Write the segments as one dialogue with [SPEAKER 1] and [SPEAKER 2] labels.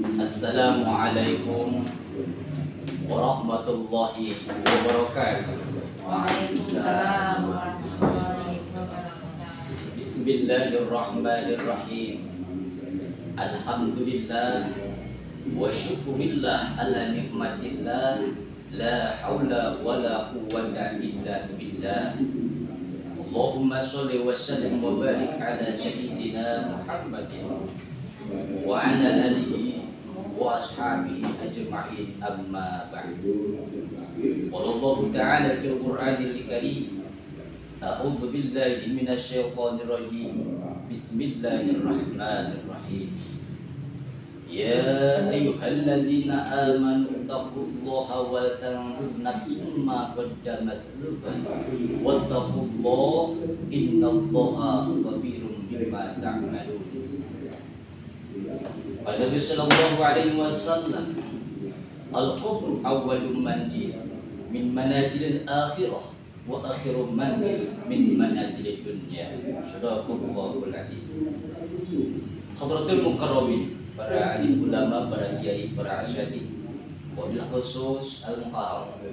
[SPEAKER 1] Assalamualaikum warahmatullahi wabarakatuh.
[SPEAKER 2] Waalaikumsalam warahmatullahi wabarakatuh.
[SPEAKER 1] Bismillahirrahmanirrahim. Alhamdulillah wa syukurillah ala nikmatillah. La haula wa la quwwata illa billah. Allahumma sholli wa sallim wa barik ala sayyidina Muhammadin wa ala alihi wa ashabihi ajma'in, amma ba'du. Qala Allah ta'ala fil Qur'anil Karim, a'udzu billahi minasy syaithanir rajim. Bismillahirrahmanirrahim. Ya ayyuhalladzina amanu taqullaha wa la tanzur nafsum ma qaddamat lighad wattaqullaha innallaha khabirum bima ta'malun. Qala Nabi sallallahu alaihi wasallam, al-qabru awwalu manzil min manazilil akhirah wa akhiru manzil min manazilid dunya. Sadaqallahul adzim. Hadratul mukarramin, para alim ulama, para kiai, para asyadi, wabil khusus al-mukarram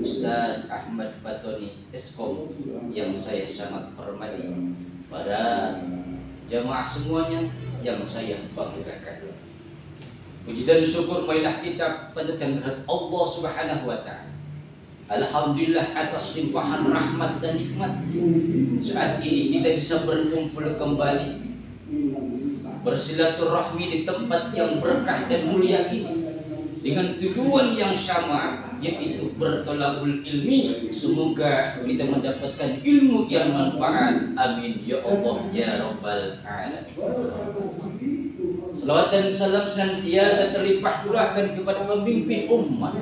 [SPEAKER 1] Ustaz Ahmad Fatoni Eskom yang saya sangat hormati, para jamaah semuanya yang saya banggakan. Puji dan syukur marilah kita panjatkan kehadirat Allah Subhanahu wa taala. Alhamdulillah atas limpahan rahmat dan nikmat. Saat ini kita bisa berkumpul kembali, bersilaturahmi di tempat yang berkah dan mulia ini dengan tujuan yang sama, yaitu bertolabul ilmi. Semoga kita mendapatkan ilmu yang manfaat. Amin ya Allah ya rabbal alamin. Salawat dan salam senantiasa terlimpah curahkan kepada pemimpin umat,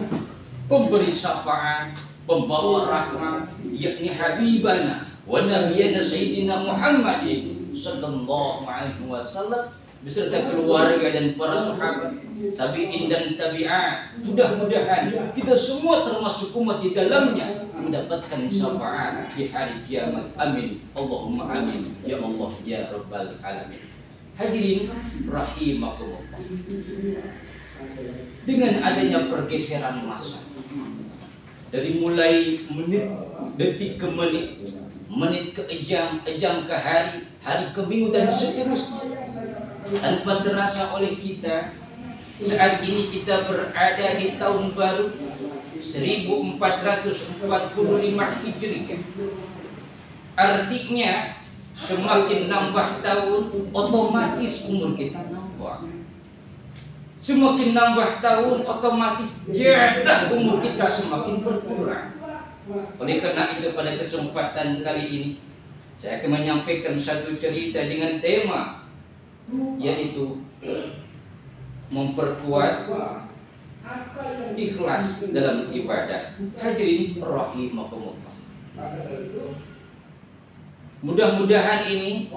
[SPEAKER 1] pemberi syafaat, pembawa rahmat, yakni habibana wa nabiyana sayyidina Muhammadin sallallahu alaihi wasallam beserta keluarga dan para sahabat, tabi'in dan tabi'at. Mudah-mudahan kita semua termasuk umat di dalamnya mendapatkan syafaat di hari kiamat. Amin Allahumma amin ya Allah ya rabbal alamin. Hadirin rahimakumullah, dengan adanya pergeseran masa dari mulai menit, detik ke menit, menit ke jam, jam ke hari, hari ke minggu dan seterusnya, tanpa terasa oleh kita, saat ini kita berada di tahun baru 1445 Hijriah. Artinya semakin nambah tahun, otomatis umur kita nambah. Semakin nambah tahun, otomatis jatah umur kita semakin berkurang. Oleh karena itu pada kesempatan kali ini saya akan menyampaikan satu cerita dengan tema, yaitu memperkuat ikhlas dalam ibadah. Hadirin rahimakumullah, mudah-mudahan ini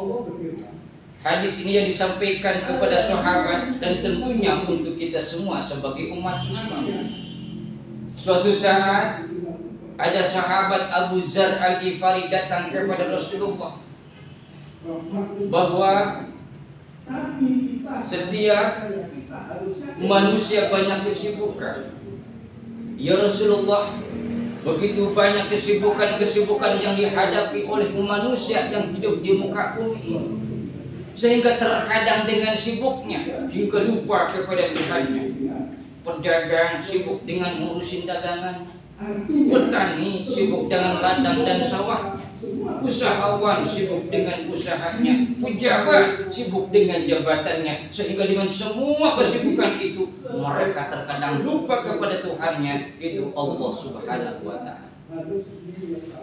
[SPEAKER 1] hadis ini yang disampaikan kepada sahabat dan tentunya untuk kita semua sebagai umat Islam. Suatu saat ada sahabat Abu Dzar Al-Ghifari datang kepada Rasulullah bahwa setiap manusia banyak kesibukan. Ya Rasulullah, begitu banyak kesibukan-kesibukan yang dihadapi oleh manusia yang hidup di muka bumi ini, sehingga terkadang dengan sibuknya hingga lupa kepada Tuhannya. Pedagang sibuk dengan ngurusin dagangannya, petani sibuk dengan ladang dan sawahnya, usahawan sibuk dengan usahanya, pejabat sibuk dengan jabatannya, sehingga dengan semua kesibukan itu mereka terkadang lupa kepada Tuhannya, itu Allah Subhanahu wa taala.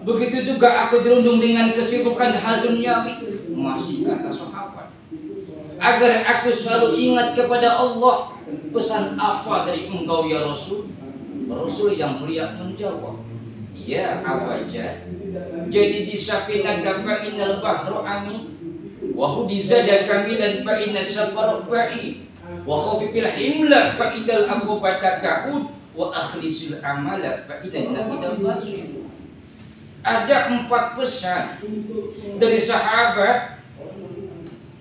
[SPEAKER 1] Begitu juga aku dirundung dengan kesibukan hal duniawi. Masih kata sahabat, agar aku selalu ingat kepada Allah. Pesan apa dari engkau ya Rasul? Rasul yang mulia menjawab, ya Abajad, jadi di safinata fa innal bahru amin, wa hudizada kamilan fa inna safaru ba'i, wa khafifil himla fa idal aqobata ka'ud, wa akhlisul amala fa idan nakidal basir. Ada 4 pesan dari sahabat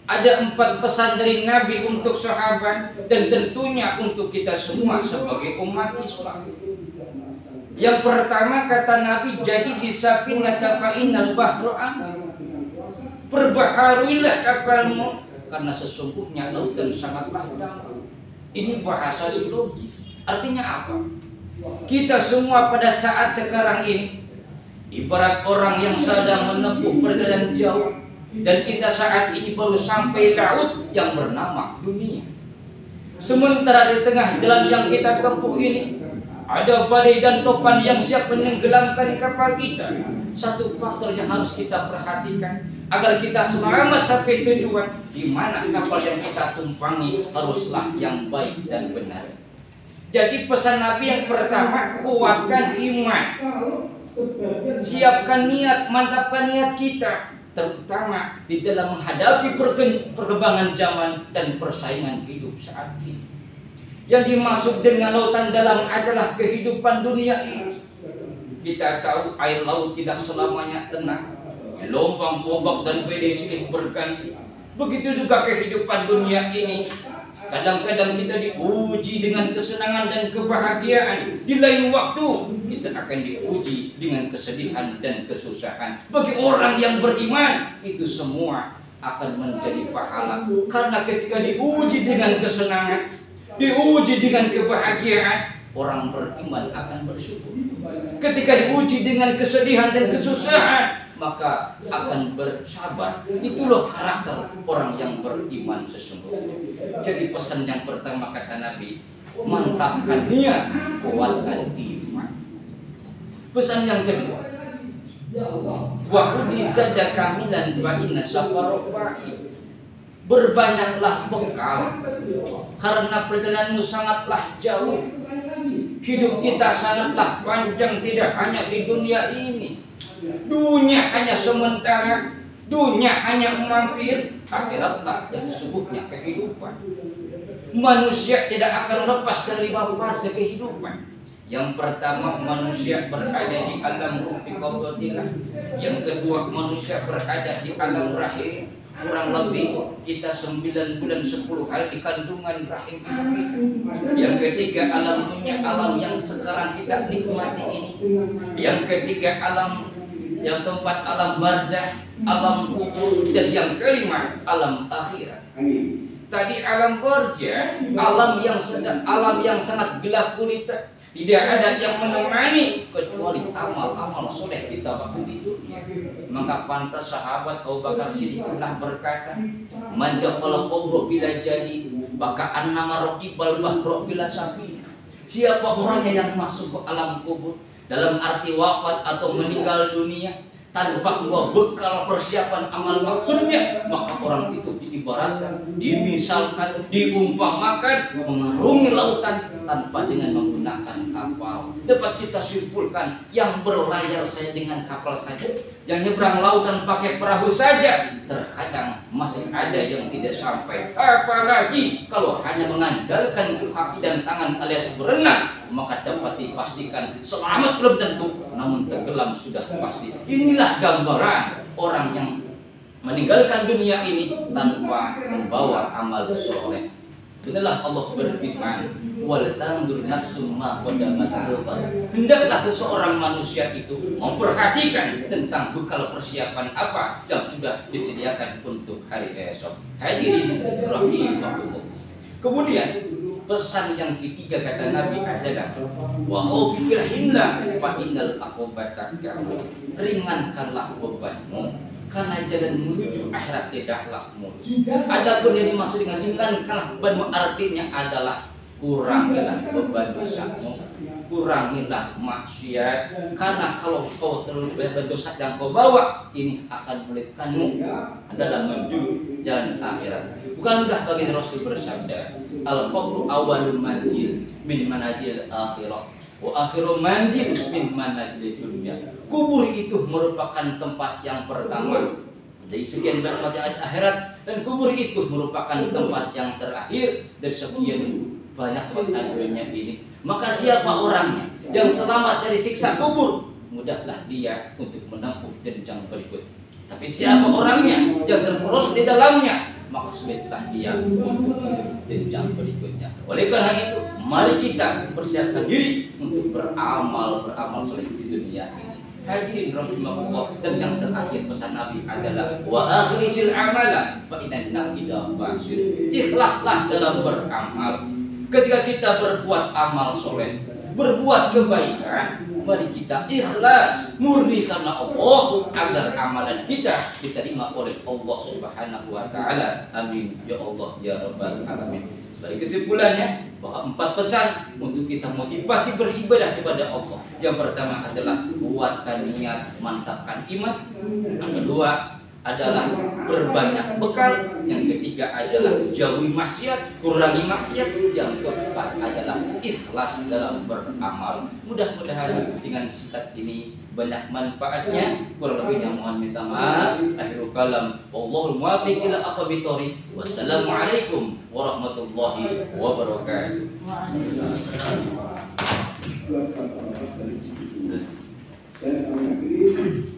[SPEAKER 1] Ada 4 pesan dari Nabi untuk sahabat dan tentunya untuk kita semua sebagai umat Islam. Yang pertama kata Nabi, jadi di safinata fa innal bahra amin. Perbaharuilah kapalmu karena sesungguhnya lautan sangatlah dalam. Ini bahasa psikologis. Artinya apa? Kita semua pada saat sekarang ini ibarat orang yang sedang menempuh perjalanan jauh, dan kita saat ini baru sampai laut yang bernama dunia. Sementara di tengah jalan yang kita tempuh ini ada badai dan topan yang siap menenggelamkan kapal kita. Satu faktor yang harus kita perhatikan agar kita selamat sampai tujuan, di mana kapal yang kita tumpangi haruslah yang baik dan benar. Jadi pesan Nabi yang pertama, kuatkan iman, siapkan niat, mantapkan niat kita, terutama di dalam menghadapi perkembangan zaman dan persaingan hidup saat ini. Yang dimaksud dengan lautan dalam adalah kehidupan dunia ini. Kita tahu air laut tidak selamanya tenang, gelombang, ombak dan badai silih berganti. Begitu juga kehidupan dunia ini. Kadang-kadang kita diuji dengan kesenangan dan kebahagiaan. Di lain waktu kita akan diuji dengan kesedihan dan kesusahan. Bagi orang yang beriman, itu semua akan menjadi pahala. Karena ketika diuji dengan kesenangan, diuji dengan kebahagiaan, orang beriman akan bersyukur. Ketika diuji dengan kesedihan dan kesusahan, maka akan bersabar. Itulah karakter orang yang beriman sesungguhnya. Jadi pesan yang pertama kata Nabi, mantapkan niat, kuatkan iman. Pesan yang kedua, wa udizada kamilan wa inna safarobai. Berbanyaklah bekal karena perjalananmu sangatlah jauh. Hidup kita sangatlah panjang, tidak hanya di dunia ini. Dunia hanya sementara, dunia hanya mampir, akhiratlah yang sesungguhnya kehidupan. Manusia tidak akan lepas dari 5 fase kehidupan. Yang pertama, manusia berada di alam ruh fi qabdatillah. Yang kedua, manusia berada di alam rahim. Kurang lebih kita 9 bulan 10 hari di kandungan rahim ibu kita. Yang ketiga, alam dunia, alam yang sekarang kita nikmati ini. Yang ketiga, yang keempat, alam barzah, alam kubur, dan yang kelima, alam akhirat. Tadi alam barzah, alam yang sangat gelap gulita. Tidak ada yang menemani kecuali amal-amal soleh kita waktu di dunia. Maka pantas sahabat Abu Bakar Siddiq pernah berkata, "Man dakhala qabra bila jadi, maka annama raqibal bahra bila safi." Siapa orangnya yang masuk ke alam kubur dalam arti wafat atau meninggal dunia tanpa membawa bekal persiapan amal maksudnya, maka orang itu diibaratkan, dimisalkan, diumpamakan mengarungi lautan tanpa dengan menggunakan kapal. Dapat kita simpulkan, yang berlayar saya dengan kapal saja, yang nyebrang lautan pakai perahu saja, terkadang masih ada yang tidak sampai. Apalagi kalau hanya mengandalkan kaki dan tangan alias berenang, maka dapat dipastikan selamat belum tentu, namun tenggelam sudah pasti. Inilah gambaran orang yang meninggalkan dunia ini tanpa membawa amal soleh. Inilah Allah berfirman, wal tandur nafsum ma qaddamat lighad. Hendaklah seseorang manusia itu memperhatikan tentang bekal persiapan apa yang sudah disediakan untuk hari esok. Hadirin rahimakumullah. Kemudian pesan yang ketiga kata Nabi adalah wa khawfillah fa innal aqobata kamu. Ringankanlah bebanmu karena jalan menuju akhirat tidaklah mulus. Adapun yang dimaksud dengan ringankanlah bebanmu artinya adalah kurangilah beban dosamu, kurangilah maksiat, karena kalau kau terlalu banyak dosa yang kau bawa, ini akan melitkanmu dalam menuju jalan akhirat. Bukankah baginda Rasul bersabda, al-qabru awalul manjil min manajil akhirah wa akhiru manjil min manajil dunia. Kubur itu merupakan tempat yang pertama dari sekian banyak tempat akhirat, dan kubur itu merupakan tempat yang terakhir dari sekian banyak tempat dunia ini. Maka siapa orangnya yang selamat dari siksa kubur, mudahlah dia untuk menempuh jenjang berikut. Tapi siapa orangnya yang terperosok di dalamnya, maka sulitlah dia untuk menuju jenjang berikutnya. Oleh karena itu, mari kita persiapkan diri untuk beramal soleh di dunia ini. Hadirin rahimakumullah, dan yang terakhir pesan Nabi adalah wa akhlisil amala fa inna ila basir. Ikhlaslah dalam beramal. Ketika kita berbuat amal soleh, berbuat kebaikan, mari kita ikhlas murni karena Allah agar amalan kita diterima oleh Allah Subhanahu wa taala. Amin ya Allah ya rabbal alamin. Sebagai kesimpulannya, bahwa 4 pesan untuk kita motivasi beribadah kepada Allah. Yang pertama adalah kuatkan niat, mantapkan iman. Yang kedua adalah berbanyak bekal. Yang ketiga adalah jauhi maksiat, kurangi maksiat. Yang keempat adalah ikhlas dalam beramal. Mudah-mudahan dengan sifat ini banyak manfaatnya. Kurang lebihnya mohon minta maaf. Akhirul kalam, wallahul muwaffiq ila aqwamit thoriq. Wassalamualaikum warahmatullahi wabarakatuh.
[SPEAKER 2] Waalaikumsalam.